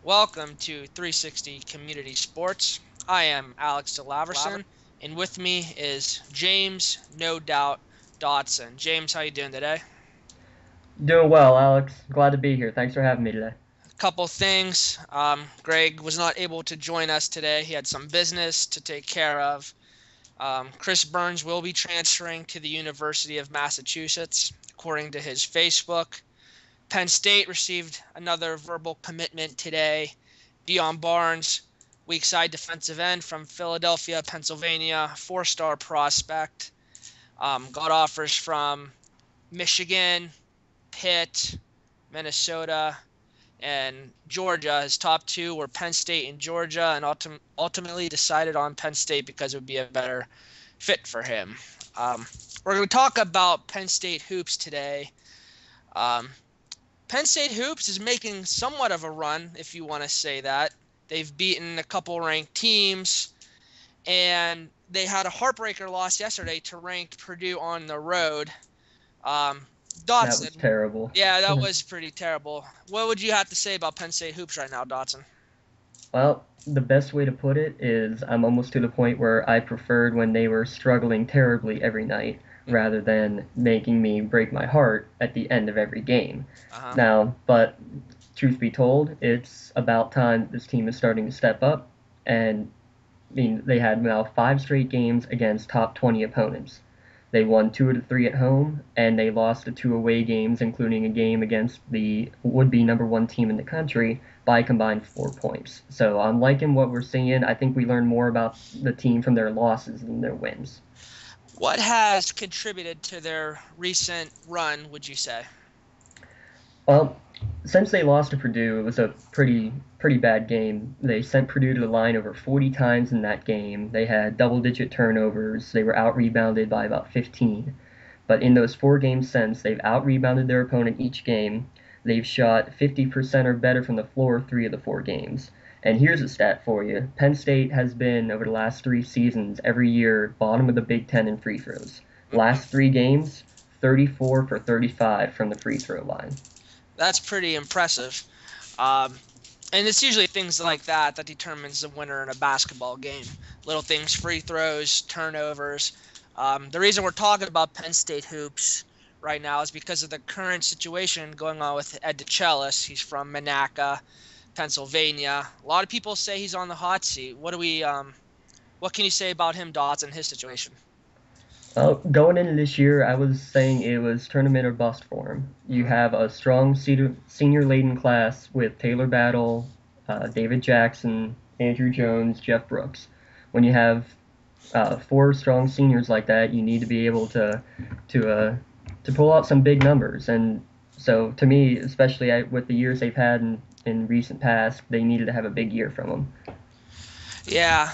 Welcome to 360 Community Sports. I am Alex DeLaverson, and with me is James, no doubt, Dotson. James, how you doing today? Doing well, Alex. Glad to be here. Thanks for having me today. A couple things. Greg was not able to join us today. He had some business to take care of. Chris Burns will be transferring to the University of Massachusetts, according to his Facebook. Penn State received another verbal commitment today. Dion Barnes, weak side defensive end from Philadelphia, Pennsylvania, four-star prospect. Got offers from Michigan, Pitt, Minnesota, and Georgia. His top two were Penn State and Georgia, and ultimately decided on Penn State because it would be a better fit for him. We're going to talk about Penn State hoops today. Penn State hoops is making somewhat of a run, if you want to say that. They've beaten a couple ranked teams, and they had a heartbreaker loss yesterday to ranked Purdue on the road. That was Dotson, terrible. yeah, that was pretty terrible. What would you have to say about Penn State hoops right now, Dotson? Well, the best way to put it is I'm almost to the point where I preferred when they were struggling terribly every night rather than making me break my heart at the end of every game. Uh-huh. Now, but truth be told, it's about time this team is starting to step up. And I mean, they had now 5 straight games against top 20 opponents. They won 2 of the 3 at home, and they lost the 2 away games, including a game against the would-be number 1 team in the country, by a combined 4 points. So I'm liking what we're seeing. I think we learn more about the team from their losses than their wins. What has contributed to their recent run, would you say? Well, since they lost to Purdue, it was a pretty bad game. They sent Purdue to the line over 40 times in that game. They had double-digit turnovers. They were out-rebounded by about 15. But in those 4 games since, they've out-rebounded their opponent each game. They've shot 50% or better from the floor 3 of the 4 games. And here's a stat for you. Penn State has been, over the last 3 seasons, every year, bottom of the Big Ten in free throws. Last 3 games, 34 for 35 from the free throw line. That's pretty impressive. Um, and it's usually things like that that determines the winner in a basketball game. Little things, free throws, turnovers. The reason we're talking about Penn State hoops right now is because of the current situation going on with Ed DeChellis. He's from Monaca, Pennsylvania. A lot of people say he's on the hot seat. What can you say about him, Dodds, and his situation? Going into this year, I was saying it was tournament or bust for him. You have a strong senior-laden class with Taylor Battle, David Jackson, Andrew Jones, Jeff Brooks. When you have 4 strong seniors like that, you need to be able to pull out some big numbers. And so, to me, especially with the years they've had in recent past, they needed to have a big year from them. Yeah,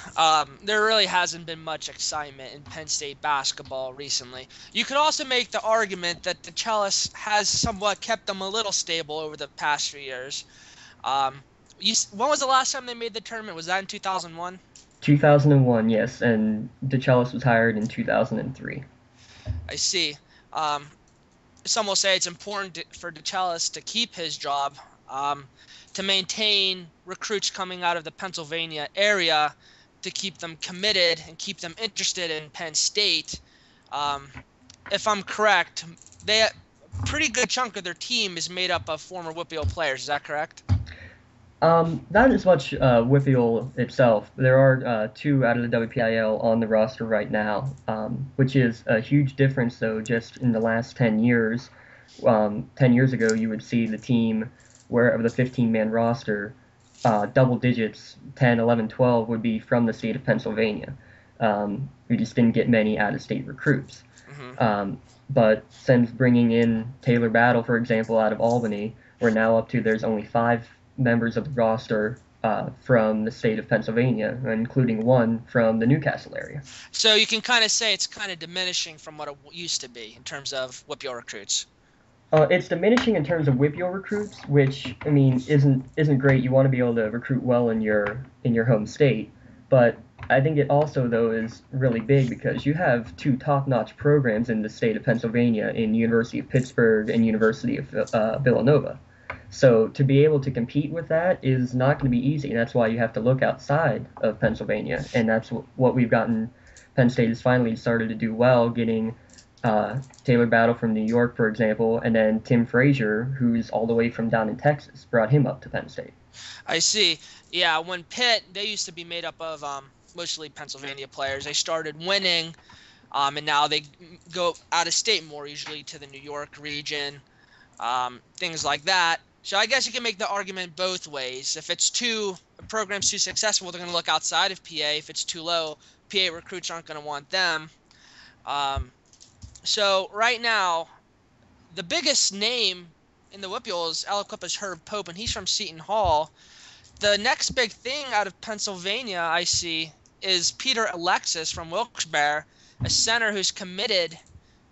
there really hasn't been much excitement in Penn State basketball recently. You could also make the argument that the Chalice has somewhat kept them a little stable over the past few years. Um, when was the last time they made the tournament? Was that in 2001? 2001, yes, and DeChellis was hired in 2003. I see. Um, some will say it's important for DeChellis to keep his job, to maintain recruits coming out of the Pennsylvania area, to keep them committed and keep them interested in Penn State. Um, if I'm correct, they a pretty good chunk of their team is made up of former WPIAL players. Is that correct? Not as much WPIAL itself. There are 2 out of the WPIAL on the roster right now, which is a huge difference, though, just in the last 10 years. 10 years ago, you would see the team where of the 15-man roster, double digits, 10, 11, 12, would be from the state of Pennsylvania. We just didn't get many out-of-state recruits. Hmm. But since bringing in Taylor Battle, for example, out of Albany, we're now up to there's only 5 members of the roster from the state of Pennsylvania, including one from the Newcastle area. So you can kind of say it's kind of diminishing from what it used to be in terms of WPIAL recruits. It's diminishing in terms of WPIAL recruits, which I mean isn't great. You want to be able to recruit well in your home state, but I think it also though is really big because you have 2 top-notch programs in the state of Pennsylvania in University of Pittsburgh and University of Villanova. So to be able to compete with that is not going to be easy. And that's why you have to look outside of Pennsylvania. And that's what we've gotten. Penn State has finally started to do well, getting Taylor Battle from New York, for example, and then Tim Frazier, who's all the way from down in Texas, brought him up to Penn State. I see. Yeah, when Pitt, they used to be made up of mostly Pennsylvania players. They started winning, and now they go out of state more, usually to the New York region, things like that. So I guess you can make the argument both ways. If a program's too successful, they're going to look outside of PA. If it's too low, PA recruits aren't going to want them. So right now, the biggest name in the WPIAL is Aliquippa's Herb Pope, and he's from Seton Hall. The next big thing out of Pennsylvania I see is Peter Alexis from Wilkes-Barre, a center who's committed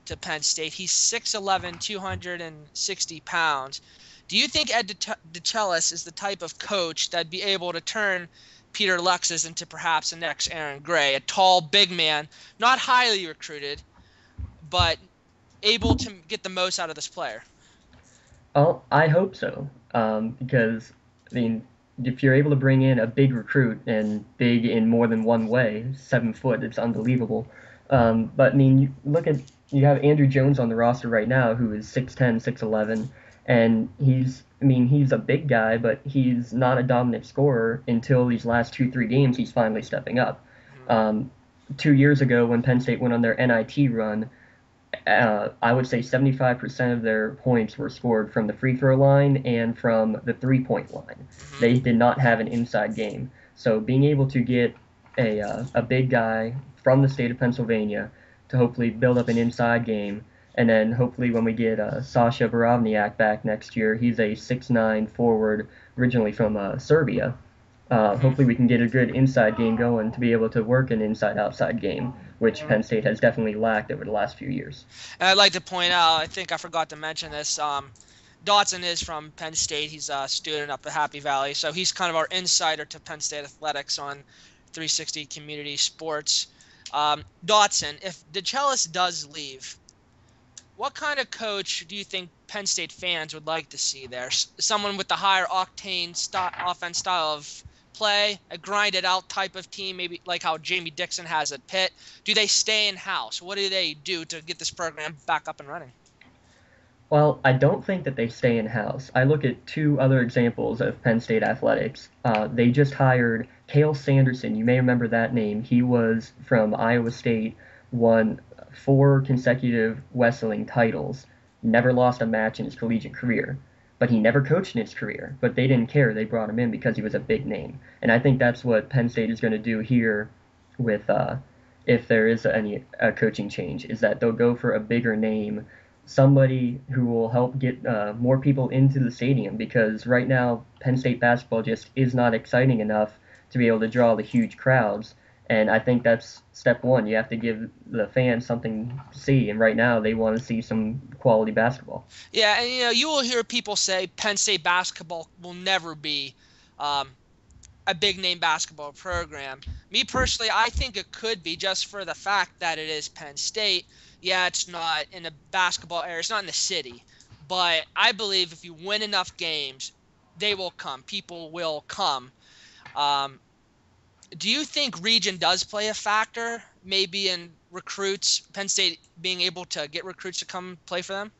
to Penn State. He's 6'11", 260 pounds. Do you think Ed DeChellis is the type of coach that'd be able to turn Peter Alexis into perhaps the next Aaron Gray, a tall, big man, not highly recruited, but able to get the most out of this player? Oh, I hope so. Because, I mean, if you're able to bring in a big recruit, and big in more than one way, 7 foot, it's unbelievable. But, I mean, you have Andrew Jones on the roster right now, who is 6'10", 6'11", and he's a big guy, but he's not a dominant scorer until these last 2-3 games. He's finally stepping up. 2 years ago, when Penn State went on their NIT run, I would say 75% of their points were scored from the free throw line and from the 3-point line. They did not have an inside game. So being able to get a big guy from the state of Pennsylvania to hopefully build up an inside game, and then hopefully when we get Sasha Borovniak back next year, he's a 6'9" forward originally from Serbia. Hopefully we can get a good inside game going to be able to work an inside-outside game, which Penn State has definitely lacked over the last few years. And I'd like to point out, I think I forgot to mention this, Dotson is from Penn State. He's a student up at Happy Valley, so he's kind of our insider to Penn State athletics on 360 Community Sports. Dotson, if DeChellis does leave, what kind of coach do you think Penn State fans would like to see there? Someone with the higher octane offense style of play, a grinded out type of team, maybe like how Jamie Dixon has at Pitt? Do they stay in-house? What do they do to get this program back up and running? Well, I don't think that they stay in-house. I look at 2 other examples of Penn State athletics. They just hired Cale Sanderson. You may remember that name. He was from Iowa State, won 4 consecutive Wesleyan titles, never lost a match in his collegiate career. But he never coached in his career. But they didn't care. They brought him in because he was a big name. And I think that's what Penn State is going to do here with if there is a coaching change, is that they'll go for a bigger name, somebody who will help get more people into the stadium, because right now Penn State basketball just is not exciting enough to be able to draw the huge crowds. And I think that's step one. You have to give the fans something to see, and right now they want to see some quality basketball. Yeah, and you will hear people say Penn State basketball will never be a big name basketball program. Me personally, I think it could be, just for the fact that it is Penn State. Yeah, it's not in a basketball area, it's not in the city, but I believe if you win enough games, they will come. People will come. Do you think region does play a factor, maybe in recruits, Penn State being able to get recruits to come play for them?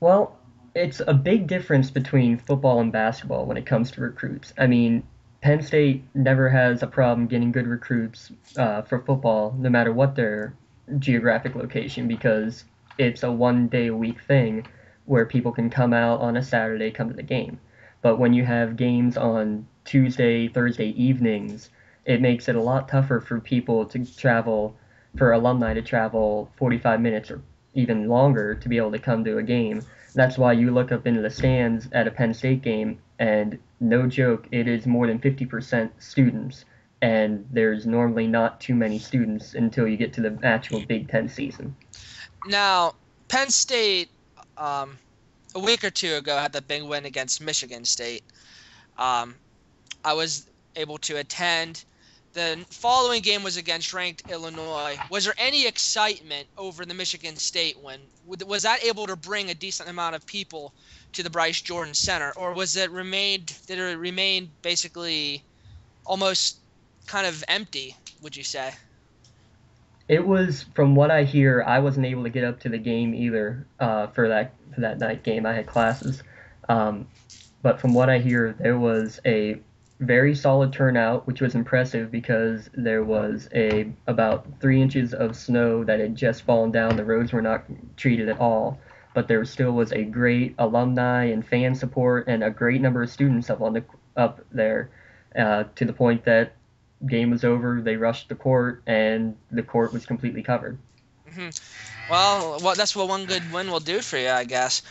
Well, it's a big difference between football and basketball when it comes to recruits. I mean, Penn State never has a problem getting good recruits for football, no matter what their geographic location, because it's a 1-day-a-week thing where people can come out on a Saturday, come to the game. But when you have games on Tuesday, Thursday evenings, it makes it a lot tougher for people to travel, for alumni to travel 45 minutes or even longer to be able to come to a game. That's why you look up into the stands at a Penn State game, and no joke, it is more than 50% students, and there's normally not too many students until you get to the actual Big Ten season. Now, Penn State, a week or 2 ago, had the big win against Michigan State. I was able to attend. The following game was against ranked Illinois. Was there any excitement over the Michigan State win? Was that able to bring a decent amount of people to the Bryce Jordan Center, or did it remain basically almost kind of empty, would you say? It was, from what I hear, I wasn't able to get up to the game either for that night game. I had classes, um, but from what I hear, there was a very solid turnout, which was impressive because there was about 3 inches of snow that had just fallen down. The roads were not treated at all, but there still was a great alumni and fan support and a great number of students up there, to the point that game was over. They rushed the court, and the court was completely covered. Hmm. Well, that's what one good win will do for you, I guess.